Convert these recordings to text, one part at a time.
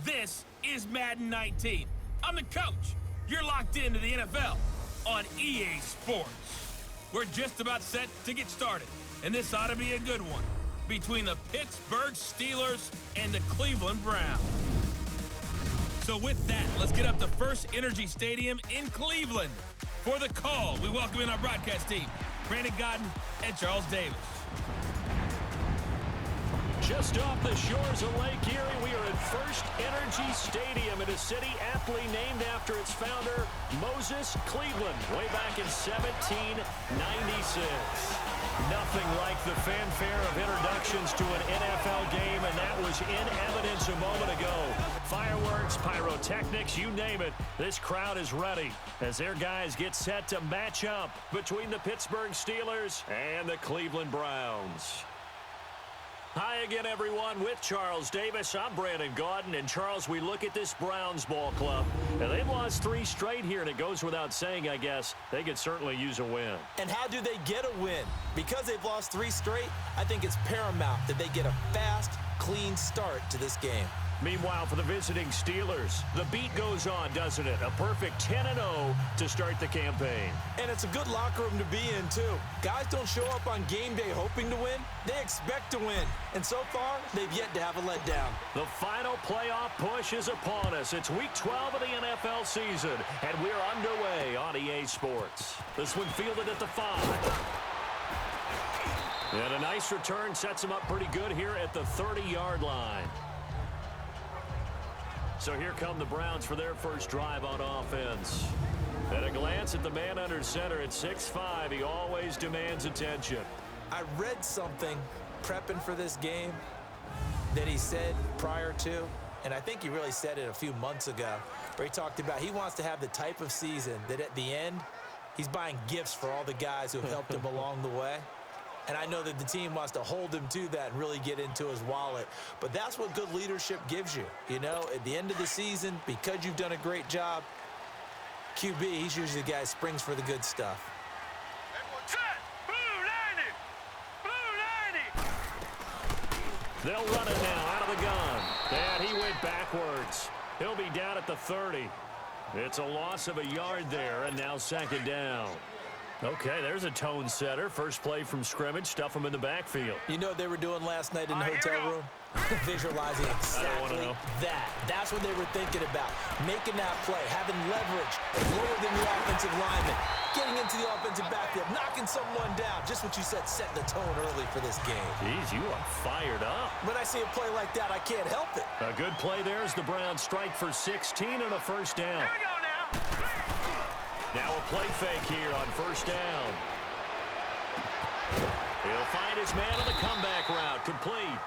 This is Madden 19. I'm the coach. You're locked into the NFL on EA Sports. We're just about set to get started, and this ought to be a good one between the Pittsburgh Steelers and the Cleveland Browns. So with that, let's get up to First Energy Stadium in Cleveland. For the call, we welcome in our broadcast team, Brandon Godden and Charles Davis. Just off the shores of Lake Erie, we are at First Energy Stadium in a city aptly named after its founder, Moses Cleveland, way back in 1796. Nothing like the fanfare of introductions to an NFL game, and that was in evidence a moment ago. fireworks, pyrotechnics, you name it. This crowd is ready as their guys get set to match up between the Pittsburgh Steelers and the Cleveland Browns. Hi again, everyone. With Charles Davis, I'm Brandon Gaudin. And, Charles, we look at this Browns ball club, and they've lost 3 straight here, and it goes without saying, I guess, they could certainly use a win. And how do they get a win? Because they've lost 3 straight, I think it's paramount that they get a fast, clean start to this game. Meanwhile, for the visiting Steelers, the beat goes on, doesn't it? A perfect 10-0 to start the campaign. And it's a good locker room to be in, too. Guys don't show up on game day hoping to win. They expect to win. And so far, they've yet to have a letdown. The final playoff push is upon us. It's Week 12 of the NFL season, and we're underway on EA Sports. This one fielded at the 5. And a nice return sets them up pretty good here at the 30-yard line. So here come the Browns for their first drive on offense. At a glance at the man under center at 6'5", he always demands attention. I read something prepping for this game that he said prior to, and I think he really said it a few months ago, where he talked about he wants to have the type of season that at the end, he's buying gifts for all the guys who have helped him along the way. And I know that the team wants to hold him to that and really get into his wallet. But that's what good leadership gives you. You know, at the end of the season, because you've done a great job, QB, he's usually the guy who springs for the good stuff. They'll run it now out of the gun. And he went backwards. He'll be down at the 30. It's a loss of a yard there, and now 2nd down. Okay, there's a tone setter. First play from scrimmage. Stuff him in the backfield. You know what they were doing last night in the hotel room? Visualizing exactly that. That's what they were thinking about. Making that play, having leverage, lower than the offensive lineman, getting into the offensive backfield, knocking someone down. Just what you said, setting the tone early for this game. Jeez, you are fired up. When I see a play like that, I can't help it. A good play there as the Browns strike for 16 and a first down. Here we go now. Now a play fake here on first down. He'll find his man on the comeback route, complete.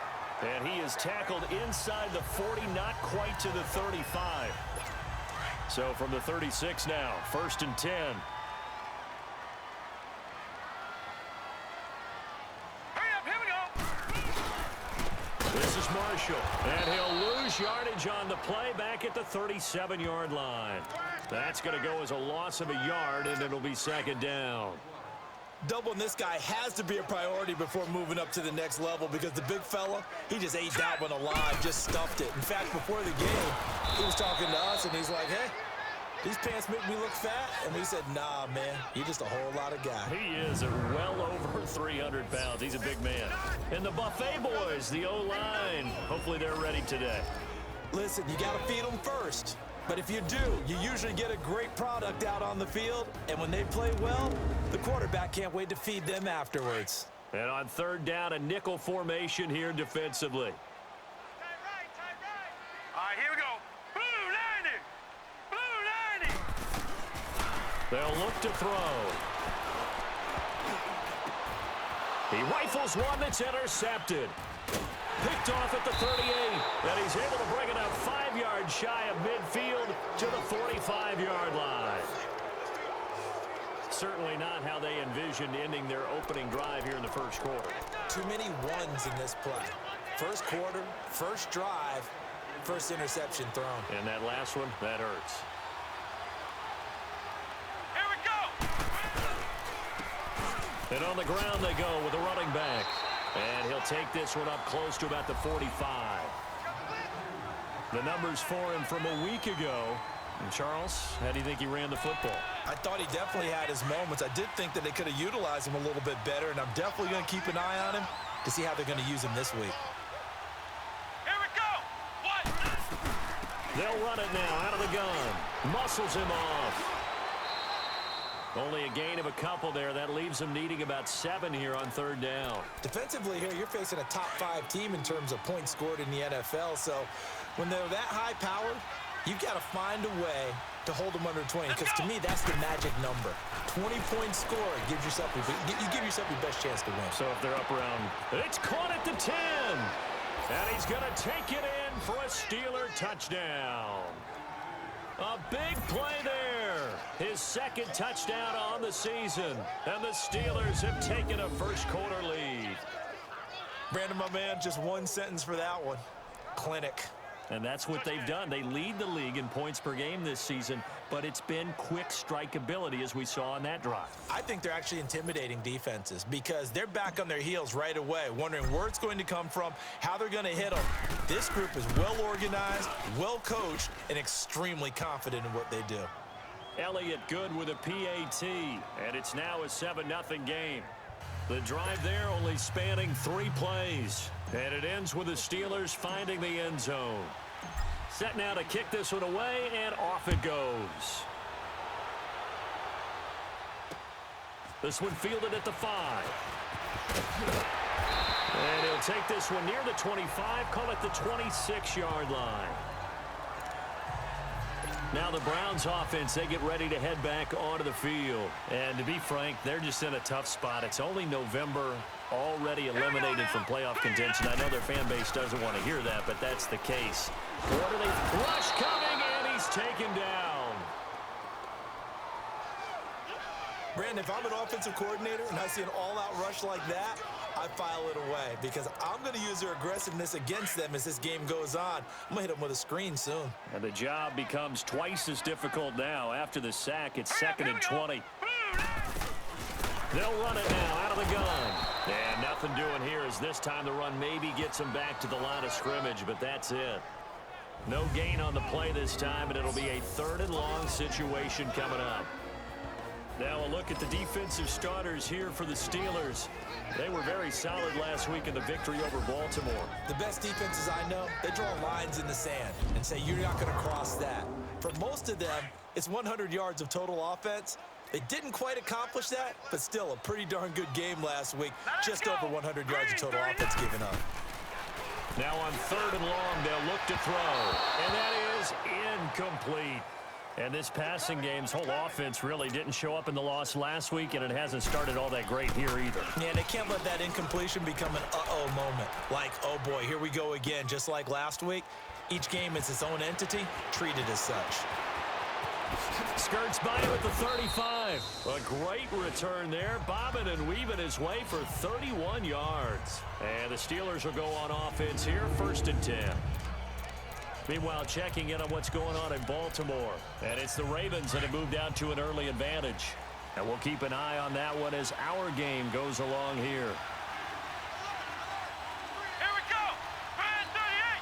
And he is tackled inside the 40, not quite to the 35. So from the 36 now, 1st and 10. Hurry up, here we go. This is Marshall, and he'll lose yardage on the play back at the 37-yard line. That's going to go as a loss of a yard, and it'll be 2nd down. Doubling this guy has to be a priority before moving up to the next level because the big fella, he just ate that one alive, just stuffed it. In fact, before the game, he was talking to us, and he's like, hey, these pants make me look fat. And we said, nah, man, you're just a whole lot of guy. He is well over 300 pounds. He's a big man. And the Buffet boys, the O-line, hopefully they're ready today. Listen, you got to feed them first. But if you do, you usually get a great product out on the field. And when they play well, the quarterback can't wait to feed them afterwards. And on 3rd down, a nickel formation here defensively. All right, here we go. Blue 90. They'll look to throw. He rifles one that's intercepted. Picked off at the 38, and he's able to bring it up 5 yards shy of midfield to the 45-yard line. Certainly not how they envisioned ending their opening drive here in the first quarter. Too many ones in this play. First quarter, first drive, first interception thrown. And that last one, that hurts. Here we go. And on the ground they go with the running back. And he'll take this one up close to about the 45. The numbers for him from a week ago. And Charles, how do you think he ran the football? I thought he definitely had his moments. I did think that they could have utilized him a little bit better, and I'm definitely going to keep an eye on him to see how they're going to use him this week. Here we go. What? They'll run it now out of the gun. Muscles him off. Only a gain of a couple there. That leaves them needing about 7 here on 3rd down. Defensively here, you're facing a top 5 team in terms of points scored in the NFL. So when they're that high-powered, you've got to find a way to hold them under 20. Because to me, that's the magic number. 20-point score gives yourself you give yourself your best chance to win. So if they're up around, it's caught at the 10. And he's going to take it in for a Steeler touchdown. A big play there. His second touchdown on the season. And the Steelers have taken a first-quarter lead. Brandon, my man, just one sentence for that one. Clinic. And that's what they've done. They lead the league in points per game this season, but it's been quick strikeability as we saw on that drive. I think they're actually intimidating defenses because they're back on their heels right away, wondering where it's going to come from, how they're going to hit them. This group is well organized, well coached, and extremely confident in what they do. Elliott good with a PAT, and it's now a 7-0 game. The drive there only spanning 3 plays. And it ends with the Steelers finding the end zone. Set now to kick this one away, and off it goes. This one fielded at the 5. And he'll take this one near the 25, call it the 26-yard line. Now the Browns offense, they get ready to head back onto the field. And to be frank, they're just in a tough spot. It's only November, already eliminated from playoff contention. I know their fan base doesn't want to hear that, but that's the case. What are they? Rush coming, and he's taken down. Brandon, if I'm an offensive coordinator and I see an all-out rush like that, I file it away because I'm going to use their aggressiveness against them as this game goes on. I'm going to hit them with a screen soon. And the job becomes twice as difficult now. After the sack, it's 2nd and 20. They'll run it now out of the gun. And nothing doing here as this time the run maybe gets them back to the line of scrimmage, but that's it. No gain on the play this time, and it'll be a 3rd and long situation coming up. Now a look at the defensive starters here for the Steelers. They were very solid last week in the victory over Baltimore. The best defenses I know, they draw lines in the sand and say you're not going to cross that. For most of them, it's 100 yards of total offense. They didn't quite accomplish that, but still a pretty darn good game last week. Just over 100 yards of total offense given up. Now on 3rd and long, they'll look to throw. And that is incomplete. And this passing game's whole offense really didn't show up in the loss last week, and it hasn't started all that great here either. Yeah, they can't let that incompletion become an uh-oh moment. Like, oh boy, here we go again, just like last week. Each game is its own entity, treated as such. Skirts by him at the 35. A great return there, bobbing and weaving his way for 31 yards. And the Steelers will go on offense here, 1st and 10. Meanwhile, checking in on what's going on in Baltimore. And it's the Ravens that have moved out to an early advantage. And we'll keep an eye on that one as our game goes along here. Here we go. Brand 38.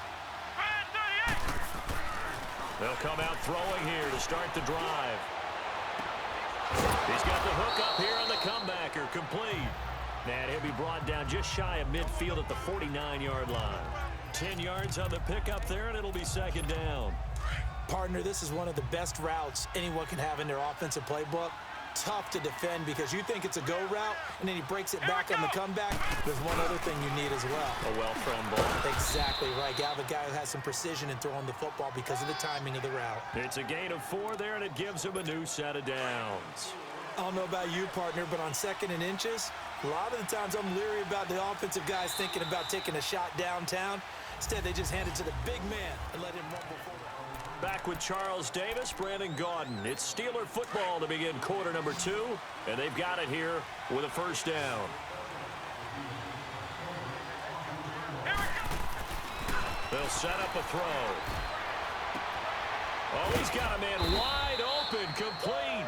Brand 38. They'll come out throwing here to start the drive. He's got the hook up here on the comebacker, complete. And he'll be brought down just shy of midfield at the 49-yard line. 10 yards on the pickup there, and it'll be 2nd down. Partner, this is one of the best routes anyone can have in their offensive playbook. Tough to defend because you think it's a go route, and then he breaks it back on the comeback. There's one other thing you need as well. A well-thrown ball. Exactly right. You have a guy who has some precision in throwing the football because of the timing of the route. It's a gain of 4 there, and it gives him a new set of downs. I don't know about you, partner, but on 2nd and inches, a lot of the times I'm leery about the offensive guys thinking about taking a shot downtown. Instead, they just hand it to the big man and let him rumble forward. Back with Charles Davis, Brandon Gaudin. It's Steeler football to begin quarter number 2, and they've got it here with a 1st down. They'll set up a throw. Oh, he's got a man wide open, complete.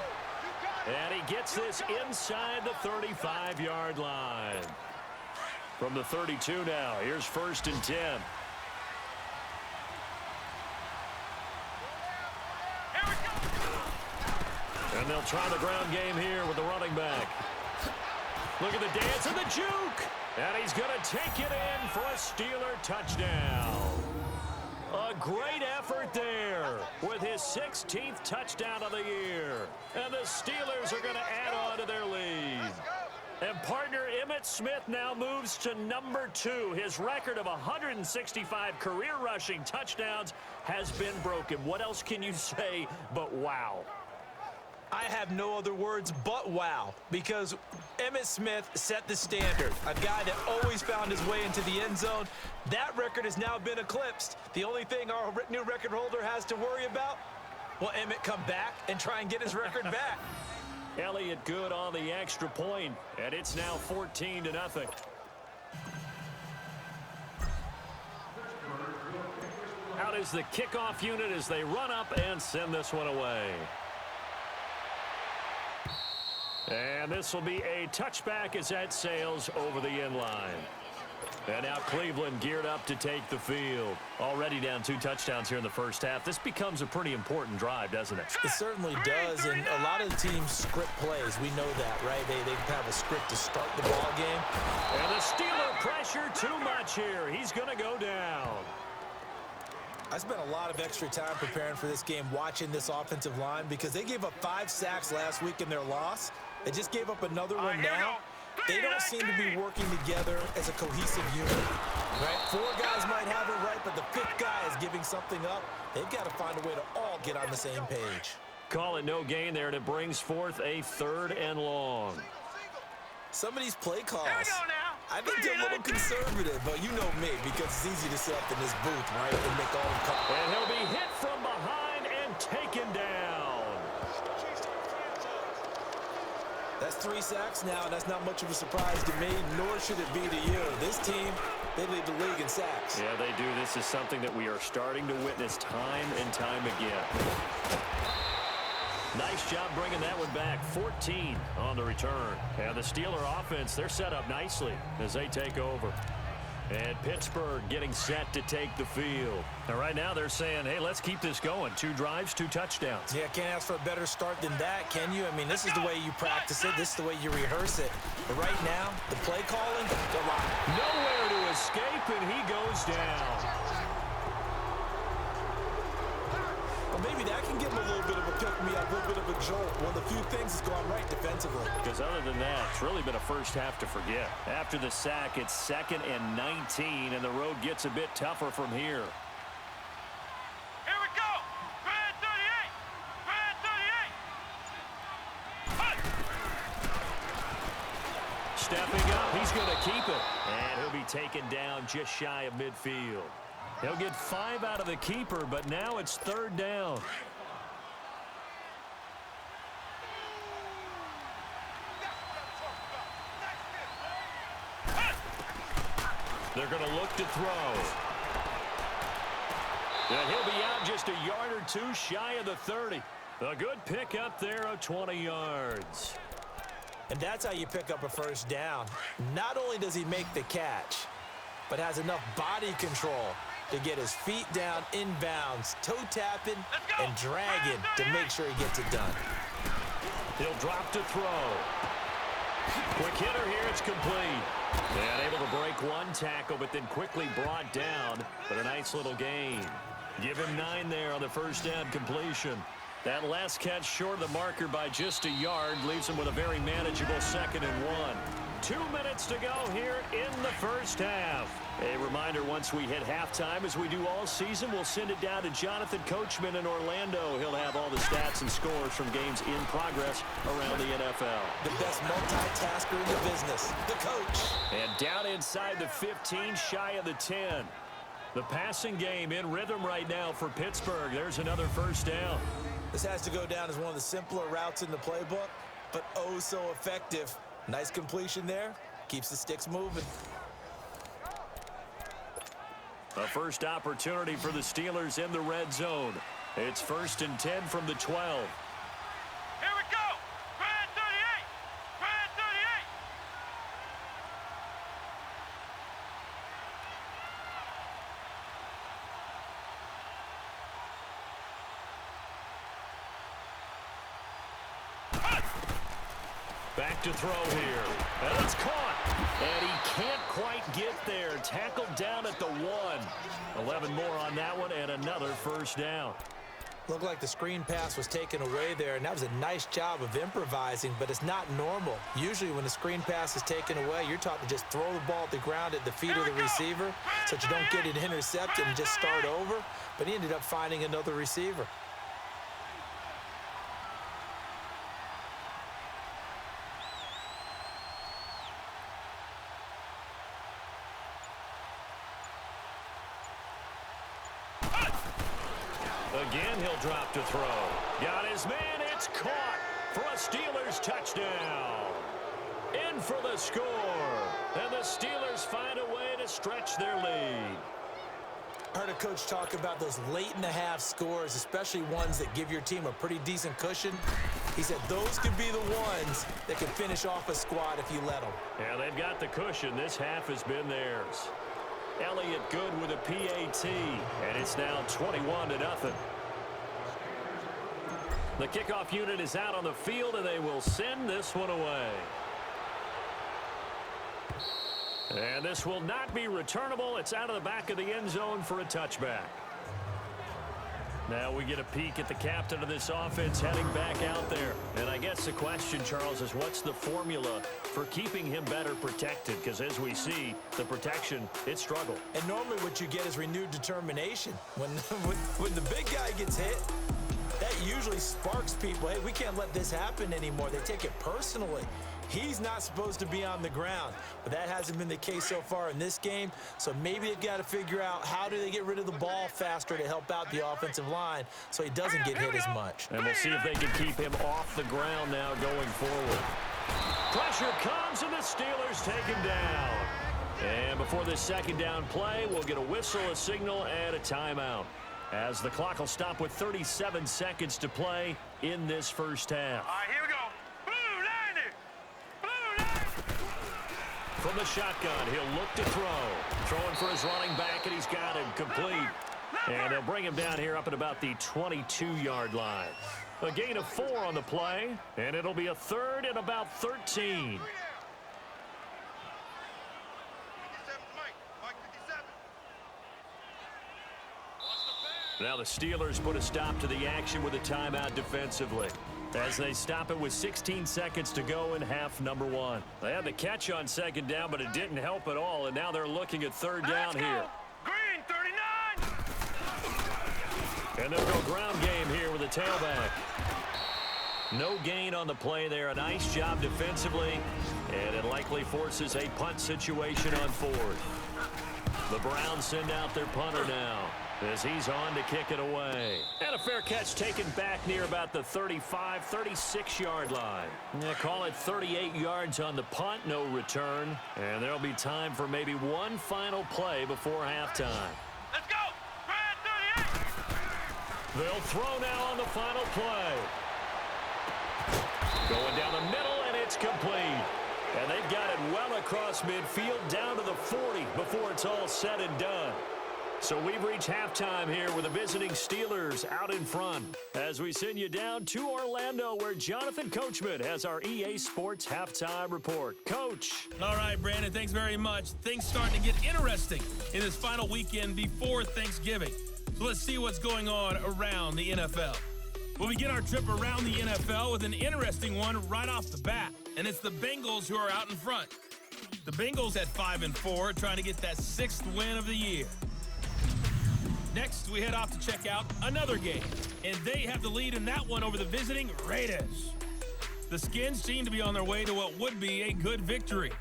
And he gets this inside the 35-yard line. From the 32 now, here's 1st and 10. And they'll try the ground game here with the running back. Look at the dance and the juke. And he's going to take it in for a Steeler touchdown. A great effort there with his 16th touchdown of the year. And the Steelers are going to add on to their lead. And partner Emmitt Smith now moves to number 2. His record of 165 career rushing touchdowns has been broken. What else can you say but wow? I have no other words but wow, because Emmitt Smith set the standard, a guy that always found his way into the end zone. That record has now been eclipsed. The only thing our new record holder has to worry about, will Emmitt come back and try and get his record back? Elliott good on the extra point, and it's now 14-0. Out is the kickoff unit as they run up and send this one away. And this will be a touchback as that sails over the end line. And now Cleveland geared up to take the field. Already down 2 touchdowns here in the first half. This becomes a pretty important drive, doesn't it? It certainly does, and a lot of the teams script plays. We know that, right? They have a script to start the ball game. And the Steeler pressure too much here. He's going to go down. I spent a lot of extra time preparing for this game, watching this offensive line, because they gave up 5 sacks last week in their loss. They just gave up another one now. They don't seem to be working together as a cohesive unit, right? 4 guys might have it right, but the 5th guy is giving something up. They've got to find a way to all get on the same page. Call it no gain there, and it brings forth a 3rd and long. Some of these play calls, I think they're a little conservative, but you know me, because it's easy to sit up in this booth, right, and make all the calls. And he'll be hit from behind and taken down. That's 3 sacks now, and that's not much of a surprise to me, nor should it be to you. This team, they lead the league in sacks. Yeah, they do. This is something that we are starting to witness time and time again. Nice job bringing that one back. 14 on the return. And the Steeler offense, they're set up nicely as they take over. And Pittsburgh getting set to take the field. And right now they're saying, hey, let's keep this going. 2 drives, 2 touchdowns. Yeah, can't ask for a better start than that, can you? I mean, this is the way you practice it. This is the way you rehearse it. But right now, the play calling, they're locked. Nowhere to escape, and he goes down. Well, maybe that can give him a little bit of a pick-me-up, a little bit of a jolt. One of the few things that's gone right defensively. Because other than that, it's really been a first half to forget. After the sack, it's 2nd and 19, and the road gets a bit tougher from here. Here we go. Red 38. Red 38. Stepping up, he's going to keep it. And he'll be taken down just shy of midfield. He'll get 5 out of the keeper, but now it's 3rd down. They're going to look to throw. And he'll be out just a yard or 2 shy of the 30. A good pickup there of 20 yards. And that's how you pick up a first down. Not only does he make the catch, but has enough body control to get his feet down inbounds, toe-tapping and dragging to make sure he gets it done. He'll drop to throw. Quick hitter here, it's complete. And able to break 1 tackle, but then quickly brought down. But a nice little gain. Give him 9 there on the first down completion. That last catch short of the marker by just a yard leaves him with a very manageable 2nd and 1. 2 minutes to go here in the first half. A reminder, once we hit halftime, as we do all season, we'll send it down to Jonathan Coachman in Orlando. He'll have all the stats and scores from games in progress around the NFL. The best multitasker in the business, the coach. And down inside the 15, shy of the 10. The passing game in rhythm right now for Pittsburgh. There's another first down. This has to go down as one of the simpler routes in the playbook, but oh so effective. Nice completion there. Keeps the sticks moving. A first opportunity for the Steelers in the red zone. It's 1st and 10 from the 12. Here we go. Red 38. Red 38. Back to throw here. And it's caught. And he can't quite get there. Tackled down at the 1. 11 more on that one and another first down. Looked like the screen pass was taken away there, and that was a nice job of improvising, but it's not normal. Usually when the screen pass is taken away, you're taught to just throw the ball at the ground at the feet of the receiver so that you don't get it intercepted and just start over, but he ended up finding another receiver. Again, he'll drop to throw. Got his man. It's caught for a Steelers touchdown. In for the score. And the Steelers find a way to stretch their lead. I heard a coach talk about those late-in-the-half scores, especially ones that give your team a pretty decent cushion. He said those could be the ones that could finish off a squad if you let them. Yeah, they've got the cushion. This half has been theirs. Elliott good with a PAT, and it's now 21-0. The kickoff unit is out on the field, and they will send this one away. And this will not be returnable. It's out of the back of the end zone for a touchback. Now we get a peek at the captain of this offense heading back out there. And I guess the question, Charles, is what's the formula for keeping him better protected? Because as we see, the protection, it struggled. And normally what you get is renewed determination. When the big guy gets hit, that usually sparks people. Hey, we can't let this happen anymore. They take it personally. He's not supposed to be on the ground, but that hasn't been the case so far in this game. So maybe they've got to figure out how do they get rid of the ball faster to help out the offensive line so he doesn't get hit as much. And we'll see if they can keep him off the ground now going forward. Pressure comes, and the Steelers take him down. And before this second down play, we'll get a whistle, a signal, and a timeout, as the clock will stop with 37 seconds to play in this first half. All right, here we go. From the shotgun, he'll look to throw. Throwing for his running back, and he's got him complete. And they'll bring him down here up at about the 22-yard line. A gain of 4 on the play, and it'll be a third and about 13. Now the Steelers put a stop to the action with a timeout defensively, as they stop it with 16 seconds to go in half number 1. They had the catch on second down, but it didn't help at all, and now they're looking at third down here. Green, 39! And they'll go ground game here with a tailback. No gain on the play there. A nice job defensively, and it likely forces a punt situation on fourth. The Browns send out their punter now, as he's on to kick it away. And a fair catch taken back near about the 35, 36-yard line. Yeah, call it 38 yards on the punt, no return. And there'll be time for maybe one final play before halftime. Let's go! Brad 38! They'll throw now on the final play. Going down the middle, and it's complete. And they've got it well across midfield, down to the 40 before it's all said and done. So we've reached halftime here with the visiting Steelers out in front, as we send you down to Orlando, where Jonathan Coachman has our EA Sports Halftime Report. Coach. All right, Brandon, thanks very much. Things starting to get interesting in this final weekend before Thanksgiving. So let's see what's going on around the NFL. We'll begin our trip around the NFL with an interesting one right off the bat, and it's the Bengals who are out in front. The Bengals at 5-4, trying to get that 6th win of the year. Next, we head off to check out another game, and they have the lead in that one over the visiting Raiders. The Skins seem to be on their way to what would be a good victory.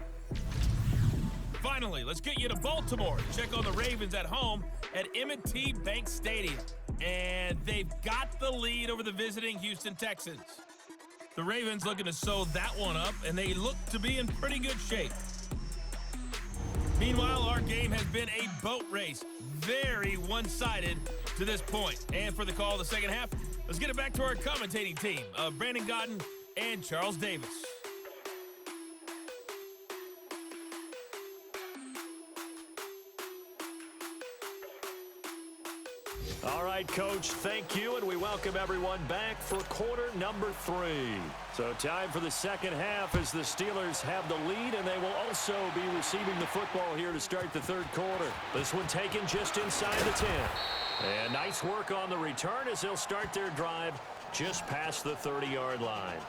Finally, let's get you to Baltimore to check on the Ravens at home at M&T Bank Stadium. And they've got the lead over the visiting Houston Texans. The Ravens looking to sew that one up, and they look to be in pretty good shape. Meanwhile, our game has been a boat race. Very one-sided to this point. And for the call of the second half, let's get it back to our commentating team of Brandon Godden and Charles Davis. All right, Coach, thank you, and we welcome everyone back for quarter number 3. So time for the second half as the Steelers have the lead, and they will also be receiving the football here to start the third quarter. This one taken just inside the 10. And nice work on the return as they'll start their drive just past the 30-yard line.